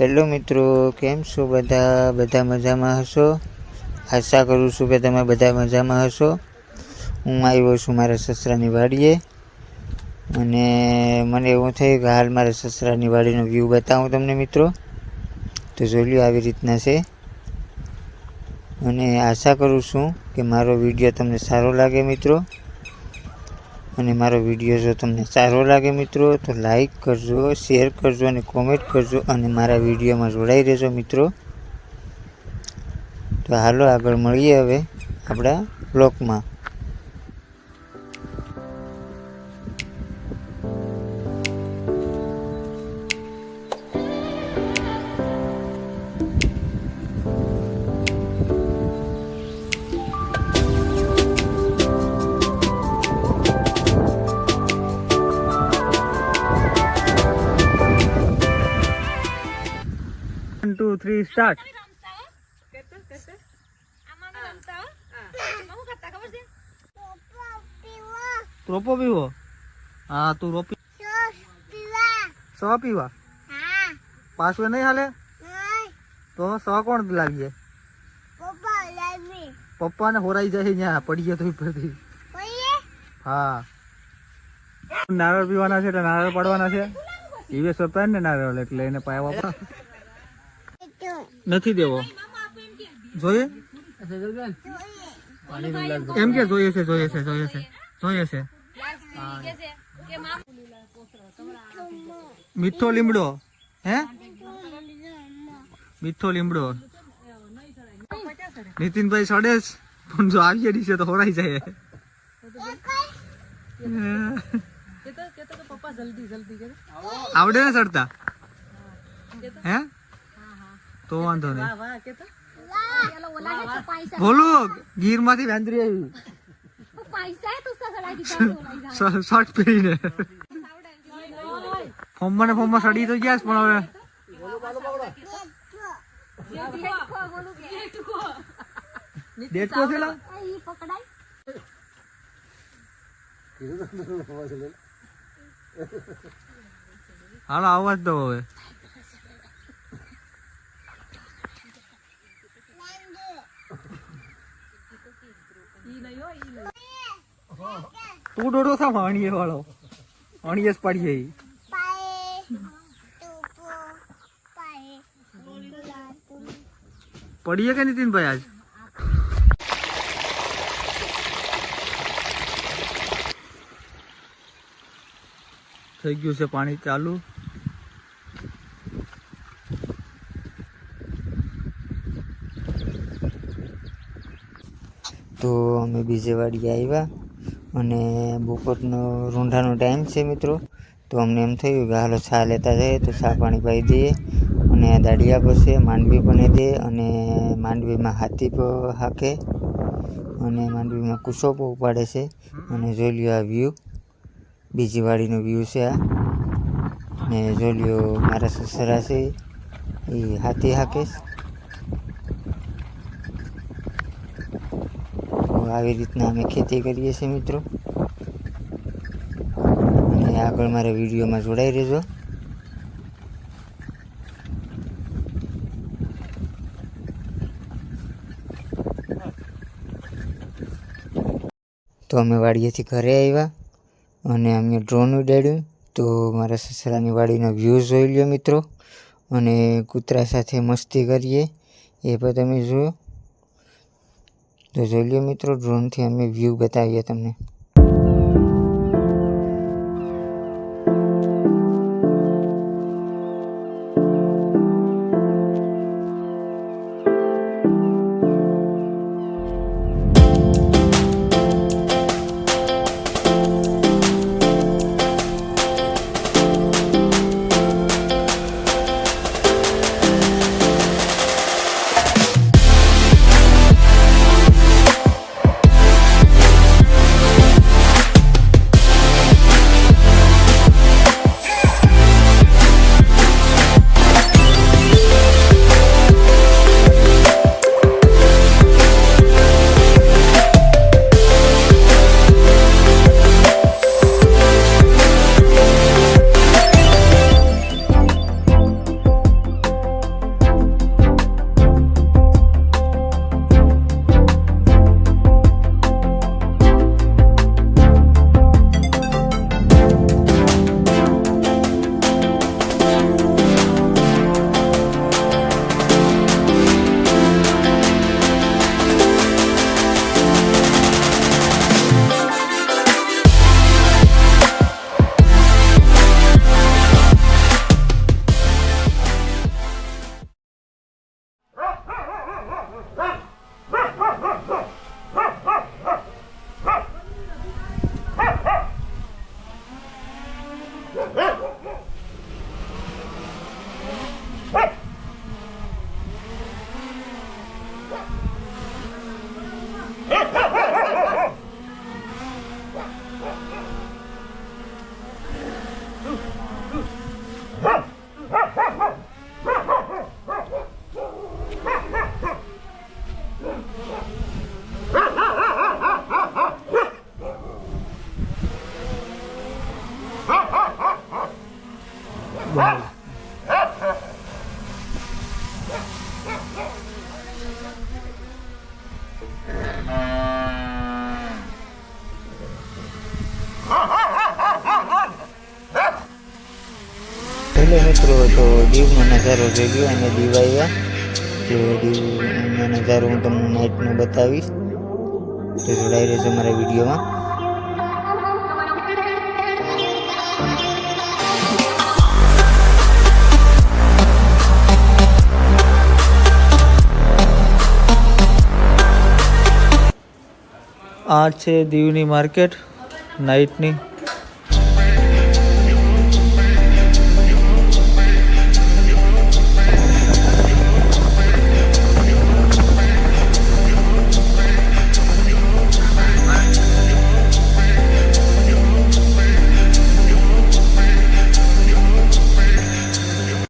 Hello મિત્રો, કેમ છો બધા મજામાં હશો? આશા કરું છું કે તમે બધા મજામાં હશો. હું આવ્યો છું મારા સસરાની વાડીએ અને મને એવું થયું કે હાલ મારા સસરાની વાડીનો વ્યૂ બતાવું તમને મિત્રો. તો જોઈ લો, આવી રીતના છે અને આશા કરું છું કે મારો વિડીયો તમને સારો લાગે મિત્રો. અને મારો વિડીયો જો તમને સારો લાગે મિત્રો તો લાઈક કરજો, શેર કરજો અને કોમેન્ટ કરજો અને મારા વિડીયોમાં જોડાઈ રહેજો મિત્રો. તો હાલો આગળ મળીએ હવે આપણા બ્લોગમાં. One, two, three, start. રોપો પીવો? હા, તું રોપી સો પીવા? પાછું નહીં હાલે તો સો કોણ લાગીએ? પપ્પા ને હોરાઈ જાય ત્યાં પડીએ તો ઉપરથી. હા, નારળ પીવાના છે એટલે નારળ પાડવાના છે. ઈવે સોપાય ને નારળ એટલે એને પાયા નથી દેવો. જોઈએ એમ કે જોઈએ છે. મીઠો લીમડો. હે, મીઠો લીમડો નીતિનભાઈ સડેસ પણ જો આવીએ દીશે તો હોરાઈ જાય. આવડે ને ચડતા? હે, તો વાંધો નહીં. બોલો, ગીર માંથી વેંદરી આવી શર્ટ પહેરીને. ફોર્મમાં સડી તો ગયા પણ હવે દેખો છે. હાલો આવાજ દો હવે. તું ડોડો થા અણીએ વાળો, અણીએ જ પાડીએ. પડીએ કે નીતિનભાઈ આજ? થઈ ગયું છે પાણી ચાલુ. તો અમે બીજે વાડીએ આવ્યા અને બપોરનો રૂંઢાનો ટાઈમ છે મિત્રો. તો અમને એમ થયું કે હાલો ચા લેતા જઈએ તો ચા પાણી પાઈ દઈએ. અને દાડિયા પાસે માંડવી પણ દે અને માંડવીમાં હાથી પણ હાકે અને માંડવીમાં કૂસો પણ ઉપાડે છે. અને જોઈ લ્યો આ વ્યૂ, બીજી વાડીનો વ્યૂ છે આ. ને જોઈ લ્યો મારા સસરા છે એ હાથી હાકે. આવી રીતના અમે ખેતી કરીએ છીએ મિત્રો. અને આગળ મારા વિડીયોમાં જોડાઈ રહેજો. તો અમે વાડીએથી ઘરે આવ્યા અને અમે ડ્રોન ઉડાડ્યું. તો મારા સસરાની વાડીનો વ્યૂ જોઈ લ્યો મિત્રો. અને કૂતરા સાથે મસ્તી કરીએ એ પણ તમે જોયો. તો જોઈ લો મિત્રો, ડ્રોનથી અમે વ્યૂ બતાવીએ તમને. મિત્રો તો દીવનો નજારો જોઈ લો. અને દીવ આવ્યા તો દીવનો નજારો હું તમને નાઇટનો બતાવીશ. તો જોડાઈ રહેજો મારા વિડીયોમાં. આ છે દીવની માર્કેટ નાઇટની.